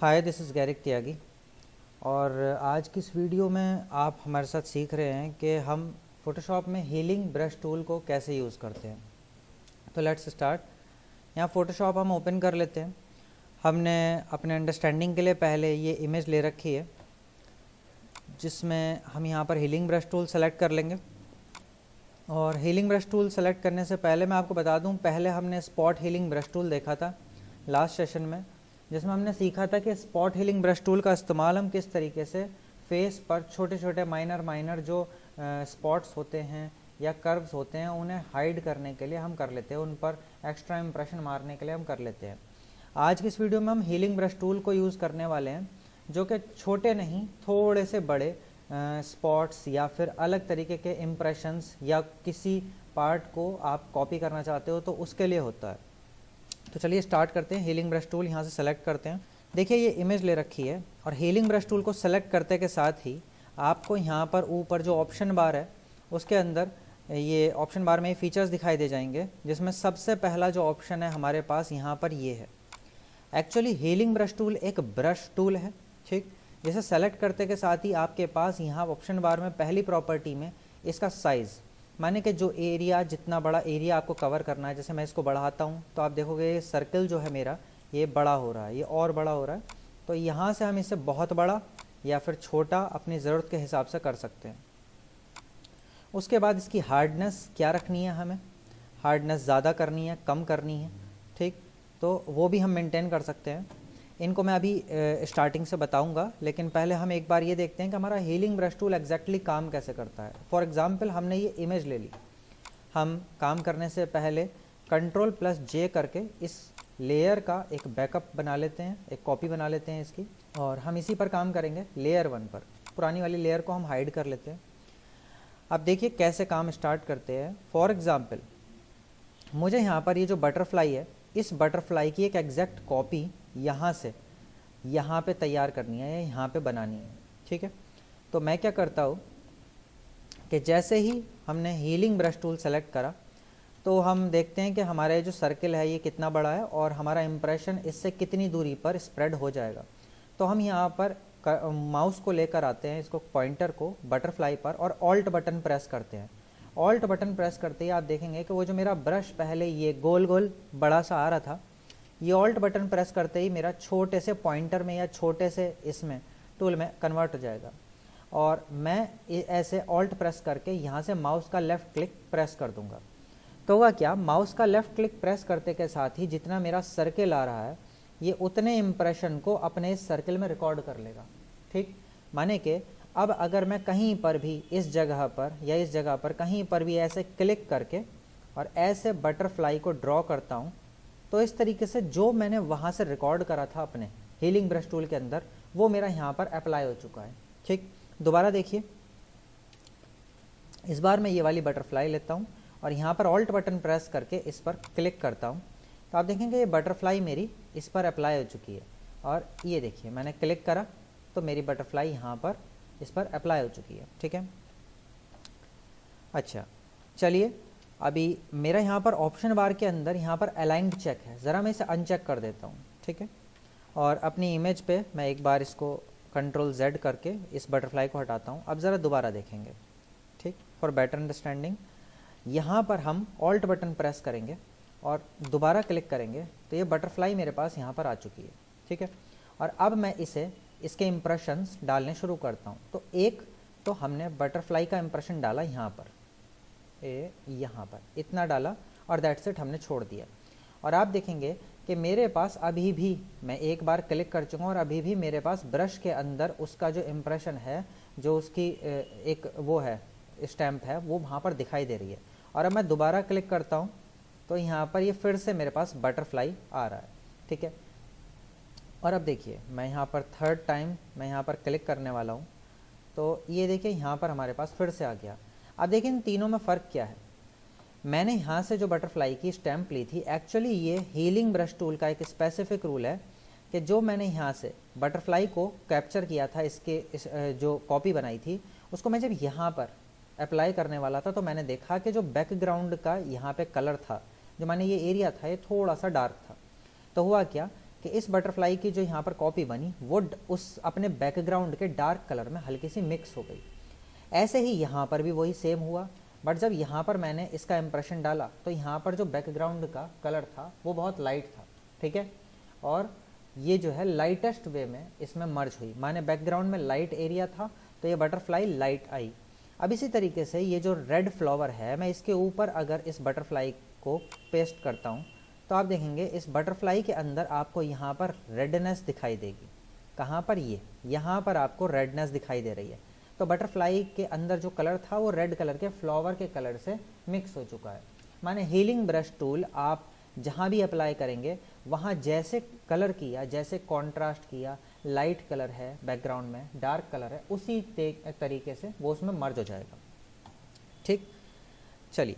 Hi, this is गैरिक त्यागी। और आज की इस वीडियो में आप हमारे साथ सीख रहे हैं कि हम फ़ोटोशॉप में हीलिंग ब्रश टूल को कैसे यूज़ करते हैं। तो लेट्स स्टार्ट। यहाँ फ़ोटोशॉप हम ओपन कर लेते हैं। हमने अपने अंडरस्टैंडिंग के लिए पहले ये इमेज ले रखी है, जिसमें हम यहाँ पर हीलिंग ब्रश टूल सेलेक्ट कर लेंगे। और हीलिंग ब्रश टूल सेलेक्ट करने से पहले मैं आपको बता दूँ, पहले हमने स्पॉट हीलिंग ब्रश टूल देखा था लास्ट सेशन में, जिसमें हमने सीखा था कि स्पॉट हीलिंग ब्रश टूल का इस्तेमाल हम किस तरीके से फेस पर छोटे छोटे माइनर जो स्पॉट्स होते हैं या कर्व्स होते हैं उन्हें हाइड करने के लिए हम कर लेते हैं, उन पर एक्स्ट्रा इम्प्रेशन मारने के लिए हम कर लेते हैं। आज की इस वीडियो में हम हीलिंग ब्रश टूल को यूज़ करने वाले हैं, जो कि छोटे नहीं थोड़े से बड़े स्पॉट्स या फिर अलग तरीके के इम्प्रेशंस या किसी पार्ट को आप कॉपी करना चाहते हो तो उसके लिए होता है। तो चलिए स्टार्ट करते हैं। हीलिंग ब्रश टूल यहाँ से सेलेक्ट करते हैं। देखिए ये इमेज ले रखी है और हीलिंग ब्रश टूल को सेलेक्ट करते के साथ ही आपको यहाँ पर ऊपर जो ऑप्शन बार है उसके अंदर ये ऑप्शन बार में फीचर्स दिखाई दे जाएंगे, जिसमें सबसे पहला जो ऑप्शन है हमारे पास यहाँ पर ये है। एक्चुअली हीलिंग ब्रश टूल एक ब्रश टूल है, ठीक। जिसे सेलेक्ट करते के साथ ही आपके पास यहाँ ऑप्शन बार में पहली प्रॉपर्टी में इसका साइज़, माने कि जो एरिया, जितना बड़ा एरिया आपको कवर करना है, जैसे मैं इसको बढ़ाता हूँ तो आप देखोगे ये सर्कल जो है मेरा ये बड़ा हो रहा है, ये और बड़ा हो रहा है। तो यहाँ से हम इसे बहुत बड़ा या फिर छोटा अपनी ज़रूरत के हिसाब से कर सकते हैं। उसके बाद इसकी हार्डनेस क्या रखनी है, हमें हार्डनेस ज़्यादा करनी है, कम करनी है, ठीक। तो वो भी हम मेंटेन कर सकते हैं। इनको मैं अभी स्टार्टिंग से बताऊंगा, लेकिन पहले हम एक बार ये देखते हैं कि हमारा हीलिंग ब्रश टूल एग्जैक्टली काम कैसे करता है। फॉर एग्जांपल हमने ये इमेज ले ली, हम काम करने से पहले Ctrl+J करके इस लेयर का एक बैकअप बना लेते हैं, एक कॉपी बना लेते हैं इसकी, और हम इसी पर काम करेंगे लेयर 1 पर। पुरानी वाली लेयर को हम हाइड कर लेते हैं। अब देखिए कैसे काम स्टार्ट करते हैं। फॉर एग्ज़ाम्पल मुझे यहाँ पर ये जो बटरफ्लाई है, इस बटरफ्लाई की एक एग्जैक्ट कॉपी यहाँ से यहाँ पे तैयार करनी है या यहाँ पे बनानी है, ठीक है। तो मैं क्या करता हूँ कि जैसे ही हमने हीलिंग ब्रश टूल सेलेक्ट करा तो हम देखते हैं कि हमारा जो सर्कल है ये कितना बड़ा है और हमारा इम्प्रेशन इससे कितनी दूरी पर स्प्रेड हो जाएगा। तो हम यहाँ पर माउस को लेकर आते हैं, इसको पॉइंटर को बटरफ्लाई पर, और ऑल्ट बटन प्रेस करते हैं। ऑल्ट बटन प्रेस करते ही आप देखेंगे कि वो जो मेरा ब्रश पहले ये गोल गोल बड़ा सा आ रहा था, ये ऑल्ट बटन प्रेस करते ही मेरा छोटे से पॉइंटर में या छोटे से इसमें टूल में कन्वर्ट हो जाएगा। और मैं ऐसे ऑल्ट प्रेस करके यहाँ से माउस का लेफ़्ट क्लिक प्रेस कर दूंगा। तो हुआ क्या, माउस का लेफ़्ट क्लिक प्रेस करते के साथ ही जितना मेरा सर्किल आ रहा है ये उतने इम्प्रेशन को अपने इस सर्किल में रिकॉर्ड कर लेगा, ठीक। माने कि अब अगर मैं कहीं पर भी इस जगह पर या इस जगह पर कहीं पर भी ऐसे क्लिक करके और ऐसे बटरफ्लाई को ड्रॉ करता हूँ, तो इस तरीके से जो मैंने वहाँ से रिकॉर्ड करा था अपने हीलिंग ब्रश टूल के अंदर, वो मेरा यहाँ पर अप्लाई हो चुका है, ठीक। दोबारा देखिए, इस बार मैं ये वाली बटरफ्लाई लेता हूँ और यहाँ पर ऑल्ट बटन प्रेस करके इस पर क्लिक करता हूँ, तो आप देखेंगे ये बटरफ्लाई मेरी इस पर अप्लाई हो चुकी है। और ये देखिए मैंने क्लिक करा तो मेरी बटरफ्लाई यहाँ पर इस पर अप्लाई हो चुकी है, ठीक है। अच्छा चलिए, अभी मेरा यहाँ पर ऑप्शन बार के अंदर यहाँ पर अलाइंड चेक है, ज़रा मैं इसे अनचेक कर देता हूँ, ठीक है। और अपनी इमेज पे मैं एक बार इसको Ctrl+Z करके इस बटरफ्लाई को हटाता हूँ। अब ज़रा दोबारा देखेंगे, ठीक। फॉर बेटर अंडरस्टैंडिंग यहाँ पर हम ऑल्ट बटन प्रेस करेंगे और दोबारा क्लिक करेंगे तो ये बटरफ्लाई मेरे पास यहाँ पर आ चुकी है, ठीक है। और अब मैं इसके इम्प्रेशंस डालने शुरू करता हूँ। तो एक तो हमने बटरफ्लाई का इम्प्रेशन डाला यहाँ पर, यहाँ पर इतना डाला और दैट्स इट, हमने छोड़ दिया। और आप देखेंगे कि मेरे पास अभी भी, मैं एक बार क्लिक कर चुका हूँ और अभी भी मेरे पास ब्रश के अंदर उसका जो इम्प्रेशन है, जो उसकी एक वो है स्टैम्प है, वो वहाँ पर दिखाई दे रही है। और अब मैं दोबारा क्लिक करता हूँ तो यहाँ पर ये फिर से मेरे पास बटरफ्लाई आ रहा है, ठीक है। और अब देखिए मैं यहाँ पर थर्ड टाइम मैं यहाँ पर क्लिक करने वाला हूँ, तो ये देखिए यहाँ पर हमारे पास फिर से आ गया। अब देखिए इन तीनों में फ़र्क क्या है। मैंने यहाँ से जो बटरफ्लाई की स्टैम्प ली थी, एक्चुअली ये हीलिंग ब्रश टूल का एक स्पेसिफिक रूल है कि जो मैंने यहाँ से बटरफ्लाई को कैप्चर किया था, जो कॉपी बनाई थी, उसको मैं जब यहाँ पर अप्लाई करने वाला था तो मैंने देखा कि जो बैकग्राउंड का यहाँ पे कलर था, जो माने ये एरिया था, ये थोड़ा सा डार्क था। तो हुआ क्या कि इस बटरफ्लाई की जो यहाँ पर कॉपी बनी वो उस अपने बैकग्राउंड के डार्क कलर में हल्की सी मिक्स हो गई। ऐसे ही यहाँ पर भी वही सेम हुआ, बट जब यहाँ पर मैंने इसका इम्प्रेशन डाला तो यहाँ पर जो बैकग्राउंड का कलर था वो बहुत लाइट था, ठीक है, और ये जो है लाइटेस्ट वे में इसमें मर्ज हुई, माने बैकग्राउंड में लाइट एरिया था तो ये बटरफ्लाई लाइट आई। अब इसी तरीके से ये जो रेड फ्लावर है, मैं इसके ऊपर अगर इस बटरफ्लाई को पेस्ट करता हूँ तो आप देखेंगे इस बटरफ्लाई के अंदर आपको यहाँ पर रेडनेस दिखाई देगी। कहाँ पर? ये यहाँ पर आपको रेडनेस दिखाई दे रही है। तो बटरफ्लाई के अंदर जो कलर था वो रेड कलर के फ्लावर के कलर से मिक्स हो चुका है। माने हीलिंग ब्रश टूल आप जहाँ भी अप्लाई करेंगे वहाँ जैसे कलर किया, जैसे कॉन्ट्रास्ट किया, लाइट कलर है बैकग्राउंड में, डार्क कलर है, उसी तरीके से वो उसमें मर्ज हो जाएगा। ठीक, चलिए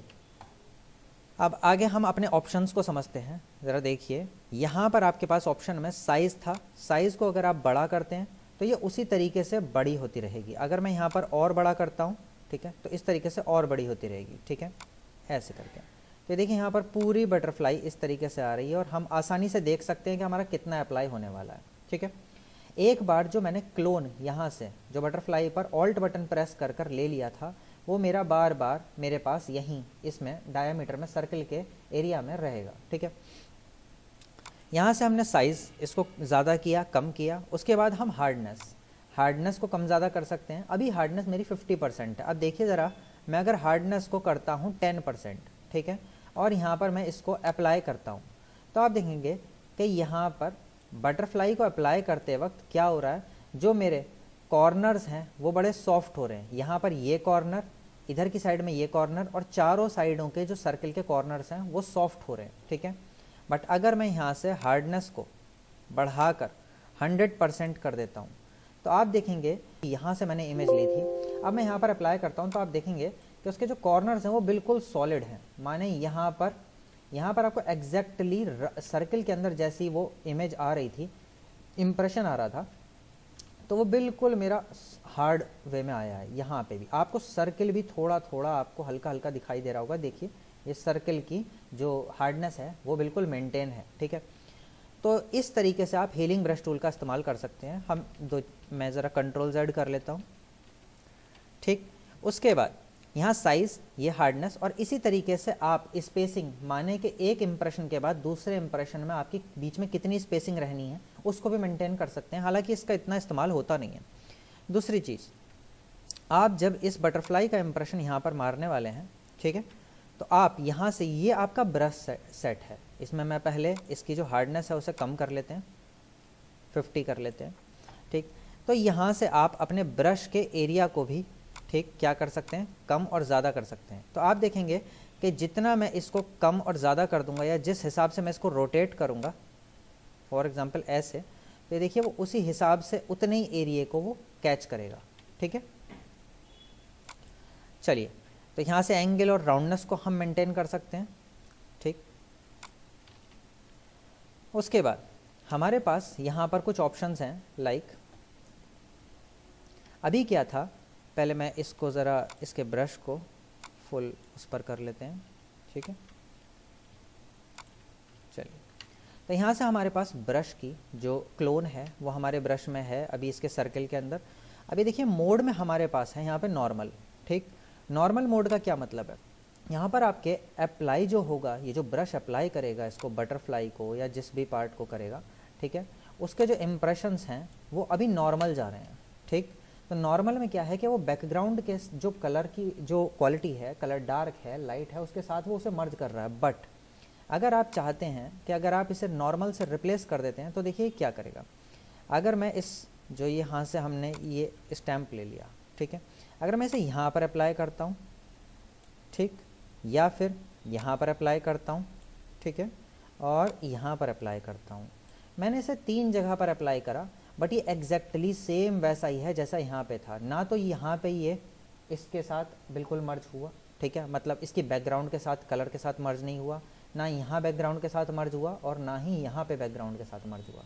अब आगे हम अपने ऑप्शंस को समझते हैं। ज़रा देखिए, यहाँ पर आपके पास ऑप्शन में साइज़ था, साइज़ को अगर आप बड़ा करते हैं तो ये उसी तरीके से बड़ी होती रहेगी। अगर मैं यहाँ पर और बड़ा करता हूँ, ठीक है, तो इस तरीके से और बड़ी होती रहेगी, ठीक है, ऐसे करके। तो देखिए यहाँ पर पूरी बटरफ्लाई इस तरीके से आ रही है और हम आसानी से देख सकते हैं कि हमारा कितना अप्लाई होने वाला है, ठीक है। एक बार जो मैंने क्लोन यहाँ से जो बटरफ्लाई पर ऑल्ट बटन प्रेस कर कर ले लिया था वो मेरा बार बार मेरे पास यहीं इसमें डायामीटर में सर्कल के एरिया में रहेगा, ठीक है। यहाँ से हमने साइज़ इसको ज़्यादा किया, कम किया, उसके बाद हम हार्डनेस को कम ज़्यादा कर सकते हैं। अभी हार्डनेस मेरी 50% है। अब देखिए ज़रा, मैं अगर हार्डनेस को करता हूँ 10%, ठीक है, और यहाँ पर मैं इसको अप्लाई करता हूँ तो आप देखेंगे कि यहाँ पर बटरफ्लाई को अप्लाई करते वक्त क्या हो रहा है, जो मेरे कॉर्नर्स हैं वो बड़े सॉफ्ट हो रहे हैं। यहाँ पर ये कॉर्नर, इधर की साइड में ये कॉर्नर और चारों साइडों के जो सर्कल के कॉर्नर्स हैं वो सॉफ्ट हो रहे हैं, ठीक है। बट अगर मैं यहाँ से हार्डनेस को बढ़ाकर 100% कर देता हूँ तो आप देखेंगे यहाँ से मैंने इमेज ली थी, अब मैं यहाँ पर अप्लाई करता हूँ तो आप देखेंगे कि उसके जो कॉर्नर्स हैं वो बिल्कुल सॉलिड हैं। माने यहाँ पर आपको एग्जैक्टली सर्कल के अंदर जैसी वो इमेज आ रही थी, इम्प्रेशन आ रहा था, तो वो बिल्कुल मेरा हार्ड वे में आया है। यहाँ पे भी आपको सर्कल भी थोड़ा थोड़ा आपको हल्का हल्का दिखाई दे रहा होगा। देखिए ये सर्कल की जो हार्डनेस है वो बिल्कुल मेंटेन है, ठीक है। तो इस तरीके से आप हीलिंग ब्रश टूल का इस्तेमाल कर सकते हैं। मैं ज़रा कंट्रोल Z कर लेता हूँ, ठीक। उसके बाद यहाँ साइज़, ये हार्डनेस, और इसी तरीके से आप स्पेसिंग, माने कि एक इम्प्रेशन के बाद दूसरे इम्प्रेशन में आपकी बीच में कितनी स्पेसिंग रहनी है उसको भी मेंटेन कर सकते हैं। हालांकि इसका इतना इस्तेमाल होता नहीं है। दूसरी चीज़, आप जब इस बटरफ्लाई का इम्प्रेशन यहाँ पर मारने वाले हैं, ठीक है, तो आप यहाँ से, ये आपका ब्रश सेट है, इसमें मैं पहले इसकी जो हार्डनेस है उसे कम कर लेते हैं, 50 कर लेते हैं, ठीक। तो यहाँ से आप अपने ब्रश के एरिया को भी, ठीक, क्या कर सकते हैं, कम और ज़्यादा कर सकते हैं। तो आप देखेंगे कि जितना मैं इसको कम और ज़्यादा कर दूंगा या जिस हिसाब से मैं इसको रोटेट करूंगा, फॉर एग्जांपल ऐसे, तो देखिए वो उसी हिसाब से उतने ही एरिया को वो कैच करेगा, ठीक है। चलिए, तो यहाँ से एंगल और राउंडनेस को हम मेंटेन कर सकते हैं, ठीक। उसके बाद हमारे पास यहाँ पर कुछ ऑप्शंस हैं, लाइक अभी क्या था, पहले मैं इसको ज़रा इसके ब्रश को फुल उस पर कर लेते हैं, ठीक है। चलिए, तो यहाँ से हमारे पास ब्रश की जो क्लोन है वो हमारे ब्रश में है अभी इसके सर्कल के अंदर। अभी देखिए मोड में हमारे पास है यहाँ पे नॉर्मल, ठीक। नॉर्मल मोड का क्या मतलब है, यहाँ पर आपके अप्लाई जो होगा, ये जो ब्रश अप्लाई करेगा इसको, बटरफ्लाई को या जिस भी पार्ट को करेगा, ठीक है, उसके जो इम्प्रेशंस हैं वो अभी नॉर्मल जा रहे हैं, ठीक। तो नॉर्मल में क्या है कि वो बैकग्राउंड के जो कलर की जो क्वालिटी है, कलर डार्क है, लाइट है, उसके साथ वो उसे मर्ज कर रहा है। बट अगर आप चाहते हैं कि अगर आप इसे नॉर्मल से रिप्लेस कर देते हैं तो देखिए क्या करेगा। अगर मैं इस जो यहाँ से हमने ये स्टैम्प ले लिया, ठीक है, अगर मैं इसे यहाँ पर अप्लाई करता हूँ, ठीक, या फिर यहाँ पर अप्लाई करता हूँ, ठीक है, और यहाँ पर अप्लाई करता हूँ, मैंने इसे 3 जगह पर अप्लाई करा, बट ये एग्जैक्टली सेम वैसा ही है जैसा यहाँ पे था। ना तो यहाँ पे ये इसके साथ बिल्कुल मर्ज हुआ, ठीक है, मतलब इसकी बैकग्राउंड के साथ, कलर के साथ मर्ज नहीं हुआ, ना यहाँ बैकग्राउंड के साथ मर्ज हुआ और ना ही यहाँ पे बैकग्राउंड के साथ मर्ज हुआ,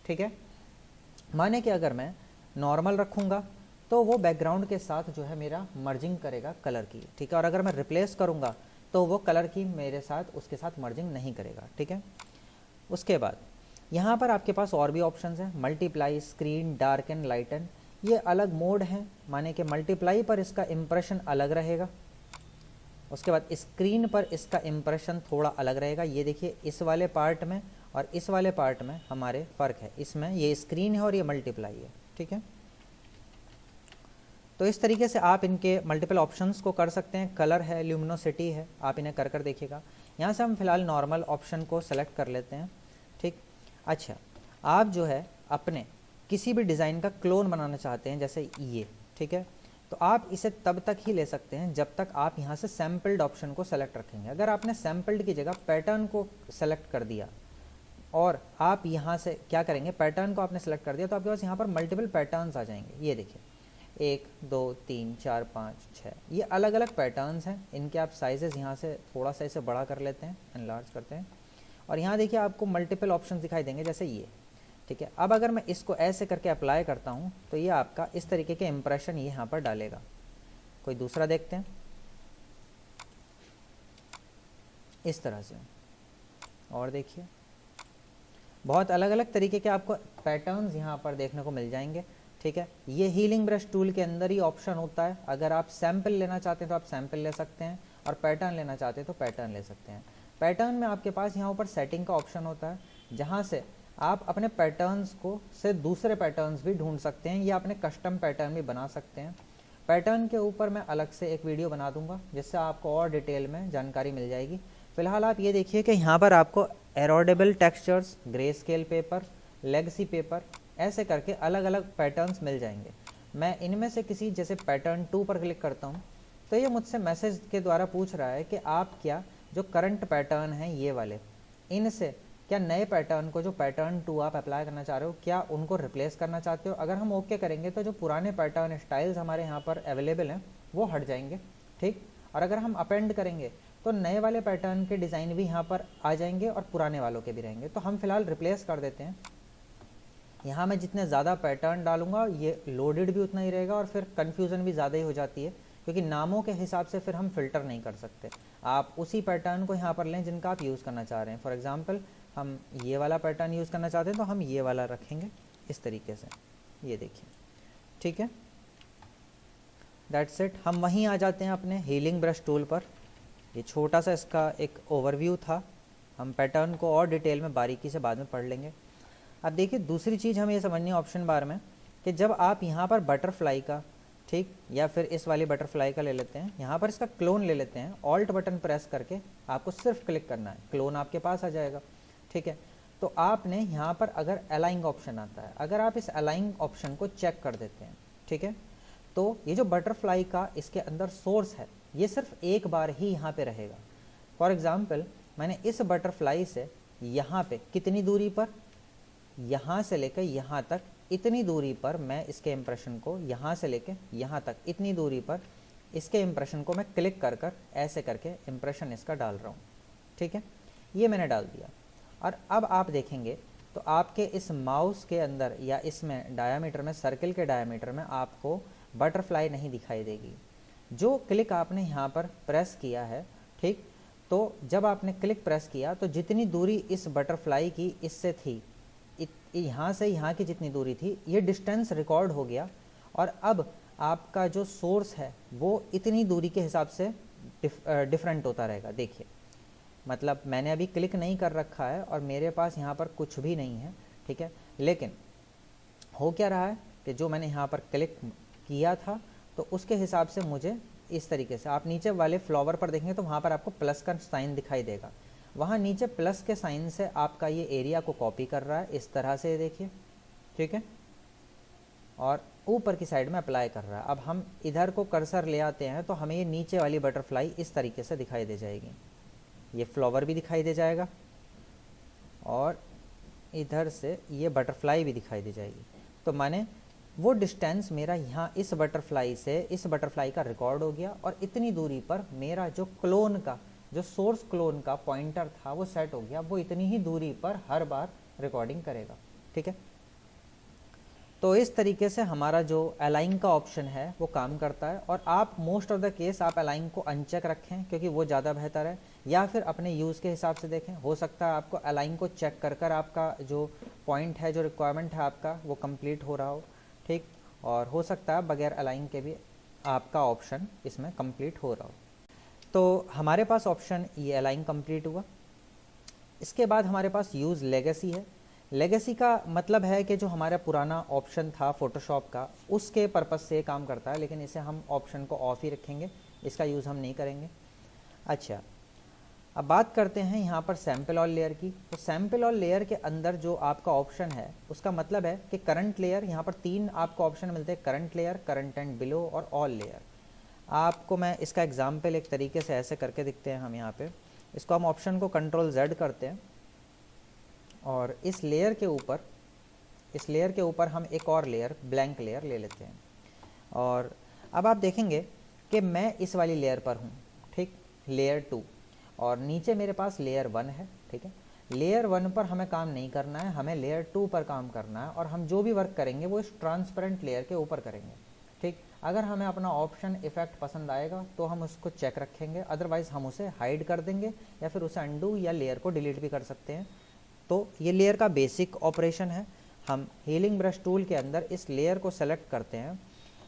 ठीक है। माने कि अगर मैं नॉर्मल रखूँगा तो वो बैकग्राउंड के साथ जो है मेरा मर्जिंग करेगा कलर की, ठीक है, और अगर मैं रिप्लेस करूँगा तो वो कलर की मेरे साथ, उसके साथ मर्जिंग नहीं करेगा, ठीक है। उसके बाद यहाँ पर आपके पास और भी ऑप्शंस हैं, मल्टीप्लाई, स्क्रीन, डार्कन, लाइटन। ये अलग मोड हैं, माने कि मल्टीप्लाई पर इसका इम्प्रेशन अलग रहेगा, उसके बाद स्क्रीन पर इसका इम्प्रेशन थोड़ा अलग रहेगा। ये देखिए इस वाले पार्ट में और इस वाले पार्ट में हमारे फ़र्क है, इसमें ये स्क्रीन है और ये मल्टीप्लाई है, ठीक है। तो इस तरीके से आप इनके मल्टीपल ऑप्शंस को कर सकते हैं। कलर है, ल्यूमिनोसिटी है, आप इन्हें कर देखिएगा। यहाँ से हम फिलहाल नॉर्मल ऑप्शन को सेलेक्ट कर लेते हैं, ठीक। अच्छा, आप जो है अपने किसी भी डिज़ाइन का क्लोन बनाना चाहते हैं, जैसे ये, ठीक है, तो आप इसे तब तक ही ले सकते हैं जब तक आप यहाँ से सैम्पल्ड ऑप्शन को सेलेक्ट रखेंगे। अगर आपने सैम्पल्ड की जगह पैटर्न को सेलेक्ट कर दिया और आप यहाँ से क्या करेंगे, पैटर्न को आपने सेलेक्ट कर दिया, तो आपके पास यहाँ पर मल्टीपल पैटर्न्स आ जाएंगे। ये देखिए 1 2 3 4 5 6, ये अलग अलग पैटर्न्स हैं। इनके आप साइजेस यहाँ से थोड़ा सा इसे बड़ा कर लेते हैं, एनलार्ज करते हैं, और यहाँ देखिए आपको मल्टीपल ऑप्शन दिखाई देंगे, जैसे ये, ठीक है। अब अगर मैं इसको ऐसे करके अप्लाई करता हूँ तो ये आपका इस तरीके के इम्प्रेशन ये यहाँ पर डालेगा। कोई दूसरा देखते हैं इस तरह से, और देखिए बहुत अलग अलग तरीके के आपको पैटर्न्स यहाँ पर देखने को मिल जाएंगे, ठीक है। ये हीलिंग ब्रश टूल के अंदर ही ऑप्शन होता है। अगर आप सैंपल लेना चाहते हैं तो आप सैंपल ले सकते हैं, और पैटर्न लेना चाहते हैं तो पैटर्न ले सकते हैं। पैटर्न में आपके पास यहाँ ऊपर सेटिंग का ऑप्शन होता है, जहाँ से आप अपने पैटर्न्स को से दूसरे पैटर्न्स भी ढूंढ सकते हैं, या अपने कस्टम पैटर्न भी बना सकते हैं। पैटर्न के ऊपर मैं अलग से एक वीडियो बना दूंगा, जिससे आपको और डिटेल में जानकारी मिल जाएगी। फिलहाल आप ये देखिए कि यहाँ पर आपको erodible textures, grey scale paper, legacy paper, ऐसे करके अलग अलग पैटर्न्स मिल जाएंगे। मैं इनमें से किसी, जैसे पैटर्न 2 पर क्लिक करता हूँ, तो ये मुझसे मैसेज के द्वारा पूछ रहा है कि आप क्या जो करंट पैटर्न हैं ये वाले, इनसे क्या नए पैटर्न को, जो पैटर्न 2 आप अप्लाई करना चाह रहे हो, क्या उनको रिप्लेस करना चाहते हो। अगर हम ओके करेंगे तो जो पुराने पैटर्न स्टाइल्स हमारे यहाँ पर अवेलेबल हैं वो हट जाएंगे, ठीक। और अगर हम अपेंड करेंगे तो नए वाले पैटर्न के डिज़ाइन भी यहाँ पर आ जाएंगे और पुराने वालों के भी रहेंगे। तो हम फिलहाल रिप्लेस कर देते हैं। यहाँ मैं जितने ज़्यादा पैटर्न डालूंगा ये लोडेड भी उतना ही रहेगा, और फिर कन्फ्यूज़न भी ज़्यादा ही हो जाती है, क्योंकि नामों के हिसाब से फिर हम फ़िल्टर नहीं कर सकते। आप उसी पैटर्न को यहाँ पर लें जिनका आप यूज़ करना चाह रहे हैं। फॉर एग्ज़ाम्पल हम ये वाला पैटर्न यूज़ करना चाहते हैं तो हम ये वाला रखेंगे इस तरीके से, ये देखिए, ठीक है। That's it. हम वहीं आ जाते हैं अपने हीलिंग ब्रश टूल पर। ये छोटा सा इसका एक ओवरव्यू था, हम पैटर्न को और डिटेल में बारीकी से बाद में पढ़ लेंगे। अब देखिए दूसरी चीज़ हमें ये समझनी है ऑप्शन बार में, कि जब आप यहाँ पर बटरफ्लाई का, ठीक, या फिर इस वाली बटरफ्लाई का ले लेते हैं, यहाँ पर इसका क्लोन ले लेते हैं, ऑल्ट बटन प्रेस करके आपको सिर्फ क्लिक करना है, क्लोन आपके पास आ जाएगा, ठीक है। तो आपने यहाँ पर अगर अलाइंग ऑप्शन आता है, अगर आप इस अलाइंग ऑप्शन को चेक कर देते हैं, ठीक है, तो ये जो बटरफ्लाई का इसके अंदर सोर्स है ये सिर्फ एक बार ही यहाँ पे रहेगा। फॉर एग्जाम्पल मैंने इस बटरफ्लाई से यहाँ पे कितनी दूरी पर, यहाँ से लेकर यहाँ तक इतनी दूरी पर मैं इसके इम्प्रेशन को, यहाँ से लेकर यहाँ तक इतनी दूरी पर इसके इम्प्रेशन को मैं क्लिक कर कर ऐसे करके इम्प्रेशन इसका डाल रहा हूँ, ठीक है। ये मैंने डाल दिया, और अब आप देखेंगे तो आपके इस माउस के अंदर या इसमें डायामीटर में, सर्किल के डायामीटर में आपको बटरफ्लाई नहीं दिखाई देगी। जो क्लिक आपने यहाँ पर प्रेस किया है, ठीक, तो जब आपने क्लिक प्रेस किया तो जितनी दूरी इस बटरफ्लाई की इससे थी, यहाँ से यहाँ की जितनी दूरी थी, ये डिस्टेंस रिकॉर्ड हो गया, और अब आपका जो सोर्स है वो इतनी दूरी के हिसाब से डिफरेंट होता रहेगा। देखिए, मतलब मैंने अभी क्लिक नहीं कर रखा है और मेरे पास यहाँ पर कुछ भी नहीं है, ठीक है, लेकिन हो क्या रहा है कि जो मैंने यहाँ पर क्लिक किया था तो उसके हिसाब से मुझे इस तरीके से, आप नीचे वाले फ्लावर पर देखेंगे तो वहाँ पर आपको प्लस का साइन दिखाई देगा, वहाँ नीचे प्लस के साइन से आपका ये एरिया को कॉपी कर रहा है इस तरह से, देखिए, ठीक है, और ऊपर की साइड में अप्लाई कर रहा है। अब हम इधर को कर्सर ले आते हैं तो हमें ये नीचे वाली बटरफ्लाई इस तरीके से दिखाई दे जाएगी, ये फ्लावर भी दिखाई दे जाएगा और इधर से ये बटरफ्लाई भी दिखाई दे जाएगी। तो माने वो डिस्टेंस मेरा यहाँ इस बटरफ्लाई से इस बटरफ्लाई का रिकॉर्ड हो गया, और इतनी दूरी पर मेरा जो क्लोन का, जो सोर्स क्लोन का पॉइंटर था वो सेट हो गया, वो इतनी ही दूरी पर हर बार रिकॉर्डिंग करेगा, ठीक है। तो इस तरीके से हमारा जो अलाइन का ऑप्शन है वो काम करता है। और आप मोस्ट ऑफ द केस आप अलाइन को अनचेक रखें क्योंकि वो ज़्यादा बेहतर है, या फिर अपने यूज़ के हिसाब से देखें। हो सकता है आपको अलाइन को चेक कर कर आपका जो पॉइंट है, जो रिक्वायरमेंट है आपका, वो कंप्लीट हो रहा हो, ठीक। और हो सकता है बगैर अलाइन के भी आपका ऑप्शन इसमें कंप्लीट हो रहा हो। तो हमारे पास ऑप्शन ये अलाइन कंप्लीट हुआ। इसके बाद हमारे पास यूज़ लेगेसी है। लेगेसी का मतलब है कि जो हमारा पुराना ऑप्शन था फोटोशॉप का, उसके पर्पस से काम करता है, लेकिन इसे हम ऑप्शन को ऑफ ही रखेंगे, इसका यूज़ हम नहीं करेंगे। अच्छा, अब बात करते हैं यहाँ पर सैम्पल ऑल लेयर की। तो सैम्पल ऑल लेयर के अंदर जो आपका ऑप्शन है उसका मतलब है कि करंट लेयर, यहाँ पर 3 आपको ऑप्शन मिलते हैं, current layer, current and below और ऑल लेयर। आपको मैं इसका एग्जाम्पल एक तरीके से ऐसे करके दिखते हैं हम यहाँ पे। इसको हम ऑप्शन को कंट्रोल Z करते हैं और इस लेयर के ऊपर हम एक और लेयर, ब्लैंक लेयर ले लेते हैं। और अब आप देखेंगे कि मैं इस वाली लेयर पर हूँ, ठीक, लेयर 2, और नीचे मेरे पास लेयर 1 है, ठीक है। लेयर 1 पर हमें काम नहीं करना है, हमें लेयर 2 पर काम करना है, और हम जो भी वर्क करेंगे वो इस ट्रांसपेरेंट लेयर के ऊपर करेंगे, ठीक। अगर हमें अपना ऑप्शन इफेक्ट पसंद आएगा तो हम उसको चेक रखेंगे, अदरवाइज हम उसे हाइड कर देंगे या फिर उसे अंडू या लेयर को डिलीट भी कर सकते हैं। तो ये लेयर का बेसिक ऑपरेशन है। हम हीलिंग ब्रश टूल के अंदर इस लेयर को सेलेक्ट करते हैं।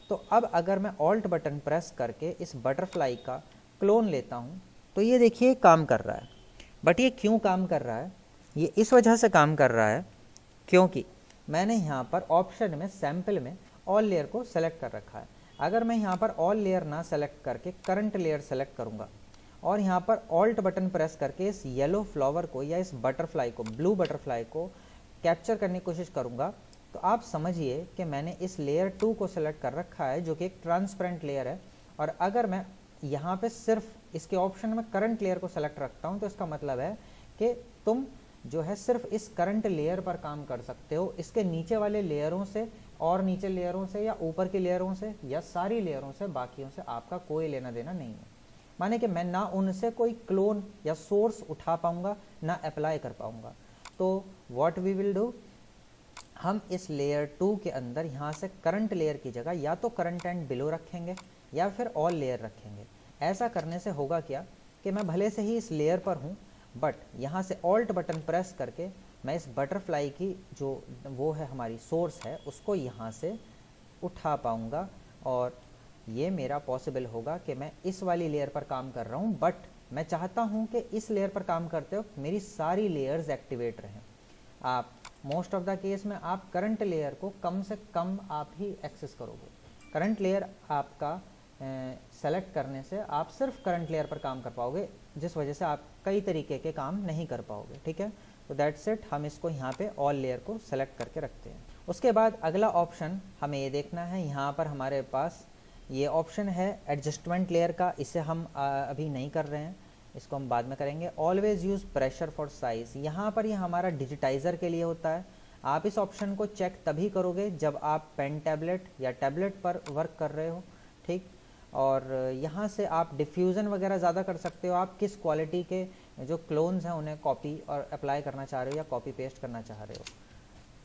तो अब अगर मैं ऑल्ट बटन प्रेस करके इस बटरफ्लाई का क्लोन लेता हूँ तो ये देखिए काम कर रहा है। बट ये क्यों काम कर रहा है? ये इस वजह से काम कर रहा है क्योंकि मैंने यहाँ पर ऑप्शन में, सैम्पल में ऑल लेयर को सेलेक्ट कर रखा है। अगर मैं यहाँ पर ऑल लेयर ना सेलेक्ट करके करंट लेयर सेलेक्ट करूँगा और यहाँ पर ऑल्ट बटन प्रेस करके इस येलो फ्लावर को या इस बटरफ्लाई को, ब्लू बटरफ्लाई को कैप्चर करने की कोशिश करूँगा, तो आप समझिए कि मैंने इस लेयर 2 को सेलेक्ट कर रखा है जो कि एक ट्रांसपेरेंट लेयर है। और अगर मैं यहाँ पे सिर्फ इसके ऑप्शन में करंट लेयर को सेलेक्ट रखता हूँ तो इसका मतलब है कि तुम जो है सिर्फ इस करंट लेयर पर काम कर सकते हो, इसके नीचे वाले लेयरों से और नीचे लेयरों से या ऊपर की लेयरों से या सारी लेयरों से, बाकियों से आपका कोई लेना देना नहीं है। माने कि मैं ना उनसे कोई क्लोन या सोर्स उठा पाऊंगा ना अप्लाई कर पाऊंगा। तो व्हाट वी विल डू, हम इस लेयर 2 के अंदर यहाँ से करंट लेयर की जगह या तो करंट एंड बिलो रखेंगे या फिर ऑल लेयर रखेंगे। ऐसा करने से होगा क्या कि मैं भले से ही इस लेयर पर हूँ, बट यहाँ से ऑल्ट बटन प्रेस करके मैं इस बटरफ्लाई की जो वो है हमारी सोर्स है उसको यहाँ से उठा पाऊँगा। और ये मेरा पॉसिबल होगा कि मैं इस वाली लेयर पर काम कर रहा हूँ, बट मैं चाहता हूँ कि इस लेयर पर काम करते वक्त मेरी सारी लेयर्स एक्टिवेट रहें। आप मोस्ट ऑफ द केस में आप करंट लेयर को कम से कम आप ही एक्सेस करोगे। करंट लेयर आपका सेलेक्ट करने से आप सिर्फ करंट लेयर पर काम कर पाओगे, जिस वजह से आप कई तरीके के काम नहीं कर पाओगे, ठीक है। तो दैट्स इट, हम इसको यहाँ पे ऑल लेयर को सेलेक्ट करके रखते हैं। उसके बाद अगला ऑप्शन हमें ये देखना है, यहाँ पर हमारे पास ये ऑप्शन है एडजस्टमेंट लेयर का। इसे हम अभी नहीं कर रहे हैं, इसको हम बाद में करेंगे। Always use pressure for size, यहाँ पर ये हमारा डिजिटाइज़र के लिए होता है। आप इस ऑप्शन को चेक तभी करोगे जब आप पेन टैबलेट या टैबलेट पर वर्क कर रहे हो, ठीक। और यहाँ से आप डिफ्यूज़न वगैरह ज़्यादा कर सकते हो। आप किस क्वालिटी के जो क्लोन्स हैं उन्हें कॉपी और अप्लाई करना चाह रहे हो या कॉपी पेस्ट करना चाह रहे हो।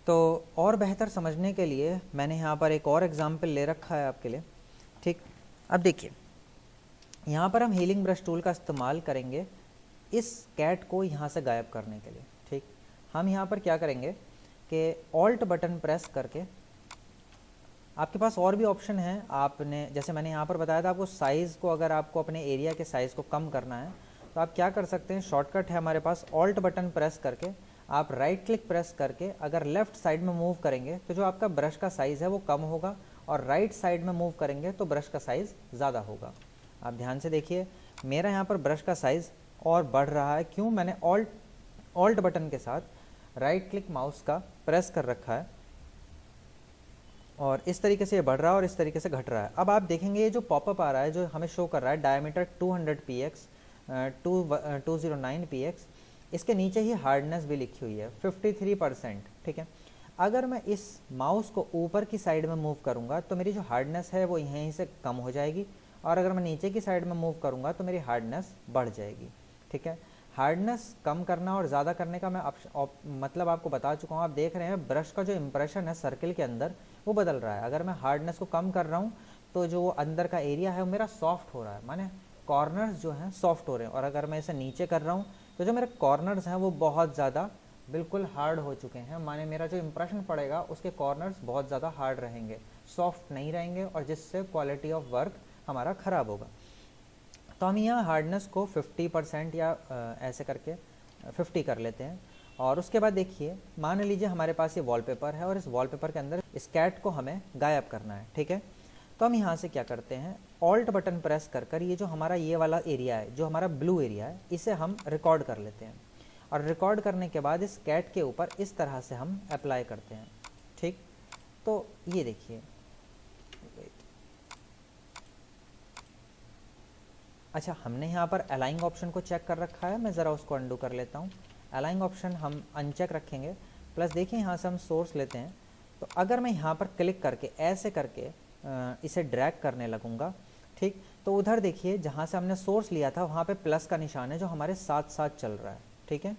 तो और बेहतर समझने के लिए मैंने यहाँ पर एक और एग्जांपल ले रखा है आपके लिए, ठीक। अब देखिए, यहाँ पर हम हीलिंग ब्रश टूल का इस्तेमाल करेंगे इस कैट को यहाँ से गायब करने के लिए, ठीक। हम यहाँ पर क्या करेंगे कि ऑल्ट बटन प्रेस करके, आपके पास और भी ऑप्शन है। आपने जैसे मैंने यहाँ पर बताया था, आपको साइज़ को, अगर आपको अपने एरिया के साइज़ को कम करना है तो आप क्या कर सकते हैं, शॉर्टकट है हमारे पास, ऑल्ट बटन प्रेस करके आप राइट क्लिक प्रेस करके अगर लेफ़्ट साइड में मूव करेंगे तो जो आपका ब्रश का साइज़ है वो कम होगा, और राइट साइड में मूव करेंगे तो ब्रश का साइज़ ज़्यादा होगा। आप ध्यान से देखिए, मेरा यहाँ पर ब्रश का साइज़ और बढ़ रहा है। क्यों? मैंने ऑल्ट बटन के साथ राइट क्लिक माउस का प्रेस कर रखा है और इस तरीके से ये बढ़ रहा है और इस तरीके से घट रहा है। अब आप देखेंगे ये जो पॉपअप आ रहा है, जो हमें शो कर रहा है डायमीटर 200 px 209 px, इसके नीचे ही हार्डनेस भी लिखी हुई है 53%, ठीक है। अगर मैं इस माउस को ऊपर की साइड में मूव करूंगा तो मेरी जो हार्डनेस है वो यहीं से कम हो जाएगी, और अगर मैं नीचे की साइड में मूव करूंगा तो मेरी हार्डनेस बढ़ जाएगी, ठीक है। हार्डनेस कम करना और ज़्यादा करने का मैं मतलब आपको बता चुका हूँ। आप देख रहे हैं ब्रश का जो इम्प्रेशन है सर्किल के अंदर वो बदल रहा है। अगर मैं हार्डनेस को कम कर रहा हूँ तो जो अंदर का एरिया है वो मेरा सॉफ्ट हो रहा है, माने कॉर्नर्स जो हैं सॉफ्ट हो रहे हैं। और अगर मैं इसे नीचे कर रहा हूँ तो जो मेरे कॉर्नर्स हैं वो बहुत ज़्यादा बिल्कुल हार्ड हो चुके हैं, माने मेरा जो इम्प्रेशन पड़ेगा उसके कॉर्नर्स बहुत ज़्यादा हार्ड रहेंगे, सॉफ्ट नहीं रहेंगे, और जिससे क्वालिटी ऑफ वर्क हमारा ख़राब होगा। तो हम यहाँ हार्डनेस को 50% या ऐसे करके 50 कर लेते हैं। और उसके बाद देखिए, मान लीजिए हमारे पास ये वॉलपेपर है और इस वॉलपेपर के अंदर इस कैट को हमें गायब करना है, ठीक है। तो हम यहाँ से क्या करते हैं, ऑल्ट बटन प्रेस कर कर ये जो हमारा ये वाला एरिया है, जो हमारा ब्लू एरिया है, इसे हम रिकॉर्ड कर लेते हैं। और रिकॉर्ड करने के बाद इस कैट के ऊपर इस तरह से हम अप्लाई करते हैं, ठीक। तो ये देखिए, अच्छा हमने यहाँ पर अलाइंग ऑप्शन को चेक कर रखा है, मैं ज़रा उसको अंडू कर लेता हूँ। अलाइंग ऑप्शन हम अनचेक रखेंगे। प्लस देखिए यहाँ से हम सोर्स लेते हैं, तो अगर मैं यहाँ पर क्लिक करके ऐसे करके इसे ड्रैग करने लगूँगा, ठीक, तो उधर देखिए जहाँ से हमने सोर्स लिया था वहाँ पे प्लस का निशान है जो हमारे साथ साथ चल रहा है, ठीक है।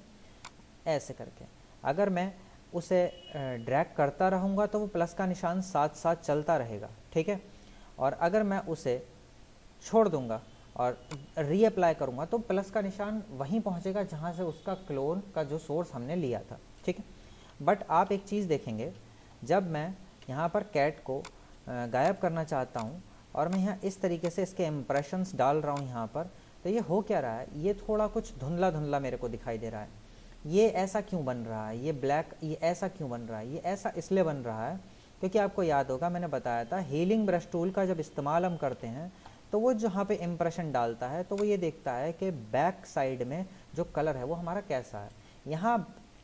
ऐसे करके अगर मैं उसे ड्रैग करता रहूँगा तो वो प्लस का निशान साथ साथ चलता रहेगा, ठीक है। और अगर मैं उसे छोड़ दूँगा और रीअप्लाई करूँगा तो प्लस का निशान वहीं पहुँचेगा जहाँ से उसका क्लोन का जो सोर्स हमने लिया था, ठीक है। बट आप एक चीज़ देखेंगे, जब मैं यहाँ पर कैट को गायब करना चाहता हूँ और मैं यहाँ इस तरीके से इसके इम्प्रेशंस डाल रहा हूँ यहाँ पर, तो ये हो क्या रहा है, ये थोड़ा कुछ धुंधला धुंधला मेरे को दिखाई दे रहा है। ये ऐसा क्यों बन रहा है, ये ब्लैक, ये ऐसा क्यों बन रहा है, ये ऐसा इसलिए बन रहा है क्योंकि आपको याद होगा मैंने बताया था हीलिंग ब्रश टूल का जब इस्तेमाल हम करते हैं तो वो जहाँ पे इम्प्रेशन डालता है तो वो ये देखता है कि बैक साइड में जो कलर है वो हमारा कैसा है। यहाँ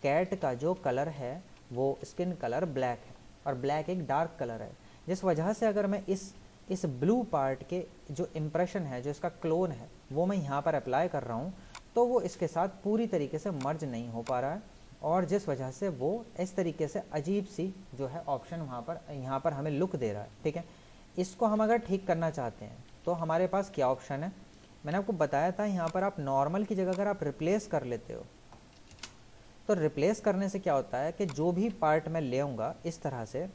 कैट का जो कलर है वो स्किन कलर ब्लैक है और ब्लैक एक डार्क कलर है, जिस वजह से अगर मैं इस ब्लू पार्ट के जो इम्प्रेशन है, जो इसका क्लोन है, वो मैं यहाँ पर अप्लाई कर रहा हूँ तो वो इसके साथ पूरी तरीके से मर्ज नहीं हो पा रहा है, और जिस वजह से वो इस तरीके से अजीब सी जो है ऑप्शन यहाँ पर हमें लुक दे रहा है, ठीक है। इसको हम अगर ठीक करना चाहते हैं तो हमारे पास क्या ऑप्शन है, मैंने आपको बताया था यहाँ पर आप नॉर्मल की जगह अगर आप रिप्लेस कर लेते हो तो रिप्लेस करने से क्या होता है कि जो भी पार्ट मैं ले आऊँगा इस तरह से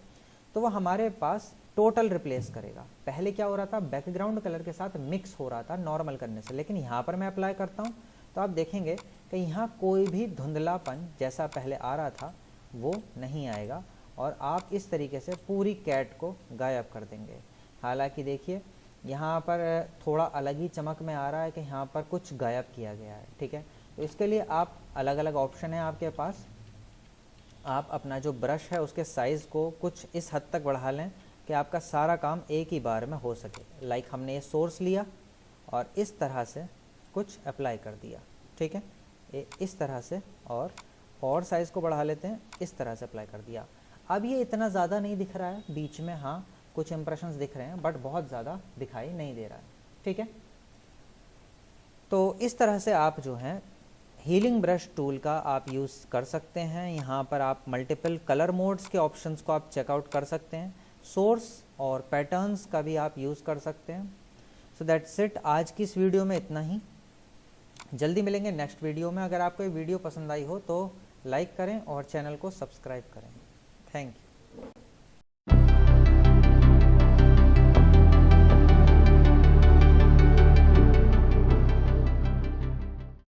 तो वो हमारे पास टोटल रिप्लेस करेगा। पहले क्या हो रहा था, बैकग्राउंड कलर के साथ मिक्स हो रहा था नॉर्मल करने से, लेकिन यहाँ पर मैं अप्लाई करता हूँ तो आप देखेंगे कि यहाँ कोई भी धुंधलापन जैसा पहले आ रहा था वो नहीं आएगा और आप इस तरीके से पूरी कैट को गायब कर देंगे। हालांकि देखिए यहाँ पर थोड़ा अलग ही चमक में आ रहा है कि यहाँ पर कुछ गायब किया गया है, ठीक है। तो इसके लिए आप अलग अलग ऑप्शन है आपके पास, आप अपना जो ब्रश है उसके साइज़ को कुछ इस हद तक बढ़ा लें कि आपका सारा काम एक ही बार में हो सके। लाइक हमने ये सोर्स लिया और इस तरह से कुछ अप्लाई कर दिया, ठीक है, इस तरह से, और साइज़ को बढ़ा लेते हैं, इस तरह से अप्लाई कर दिया। अब ये इतना ज़्यादा नहीं दिख रहा है, बीच में हाँ कुछ इंप्रेशंस दिख रहे हैं बट बहुत ज़्यादा दिखाई नहीं दे रहा है, ठीक है। तो इस तरह से आप जो है हीलिंग ब्रश टूल का आप यूज़ कर सकते हैं। यहाँ पर आप मल्टीपल कलर मोड्स के ऑप्शंस को आप चेकआउट कर सकते हैं, सोर्स और पैटर्न्स का भी आप यूज़ कर सकते हैं। सो दैट्स इट, आज की इस वीडियो में इतना ही। जल्दी मिलेंगे नेक्स्ट वीडियो में। अगर आपको ये वीडियो पसंद आई हो तो लाइक करें और चैनल को सब्सक्राइब करें। Thank you.